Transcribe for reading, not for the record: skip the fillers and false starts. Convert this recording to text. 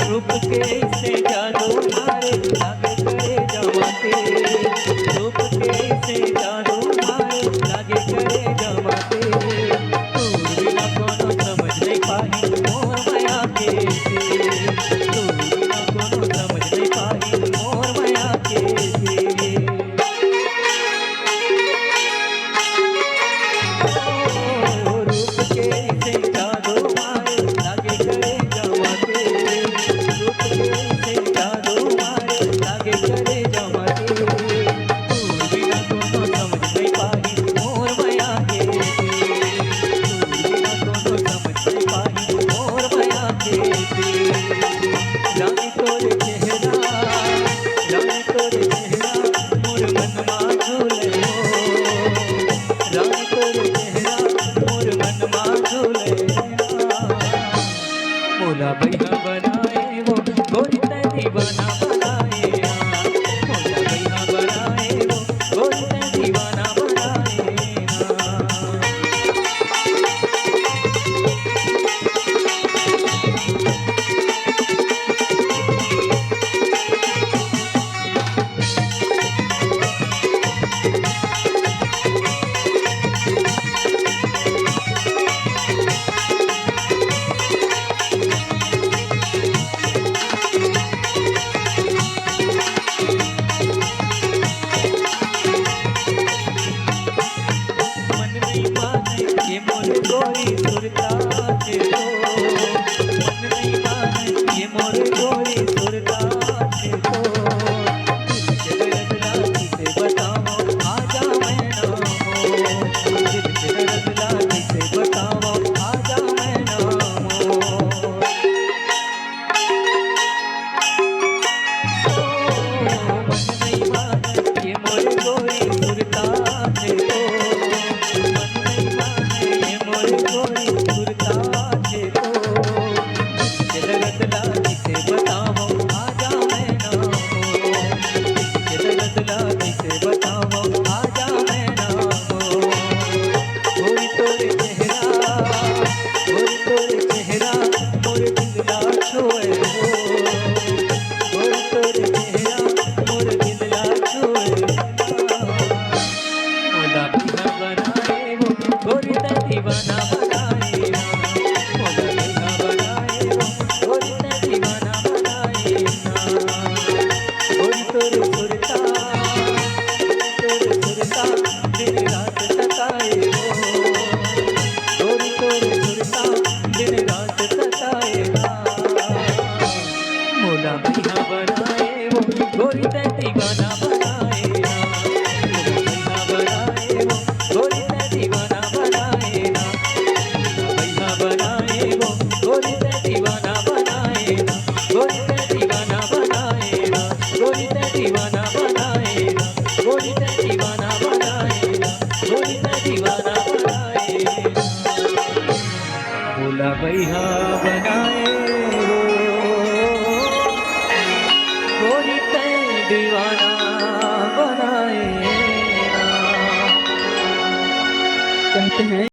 रूप के से जादू मारे लागे करे जमाते, रूप के से जादू मारे लागे करे जमाते। तू बिना कोनो समझ नहीं पाही मोर माया के से, तू बिना कोनो समझ नहीं पाही मोर माया के से। रूप के से जादू मारे लागे करे जमाते, रूप के से जादू मारे लागे करे जमाते। तू बिना कोनो समझ नहीं पाही मोर माया के से, तू बिना कोनो समझ नहीं पाही मोर माया के से। जाने तोरे चेहरा, जाने तोरे चेहरा मोर मनमा झूले हो, जाने तोरे चेहरा मोर मनमा झूले हो। मोला भैया बनाए वो गोरी ते दीवाना बनाए, मोला भैया बनाए वो गोरी ते दीवाना बनाए। मन नहीं माने ये मोर गोरी सुरता के हो, मन नहीं माने ये मोर गोरी सुरता के हो। दिल के दर्द लागी से बताओ आजा मैं ना हो, दिल के दर्द लागी से बताओ आजा मैं ना हो। मन नहीं माने ये मोर गोरी सुरता के हो, मन नहीं माने ये मोर गोरी सुरता के हो। दिल के दर्द लागी से बताओ आजा मैं ना हो, दिल के दर्द लागी से बताओ आजा मैं ना हो। गोरी तोरे चेहरा, गोरी तोरे चेहरा मोर दिल ला छुए हो, गोरी तोरे चेहरा मोर दिल ला छुए हो। मोला भैया बनाए वो गोरी ते दीवाना बनाए, मोला भैया बनाए वो गोरी ते दीवाना बनाए। गोरी तोरे सुरता, तोरे सुरता दिन रात सताए हो, गोरी तोरे सुरता दिन रात सताए। मोला भैया बनाए वो गोरी ते दीवाना बनाए, मोला भैया बनाए वो गोरी ते दीवाना बनाए। भैया बनाए वो गोरी ते दीवाना बनाए, गोरी ते दीवाना बनाए, गोरी ते बनाए वो, गोरी ते दीवाना बनाए ना। कहते हैं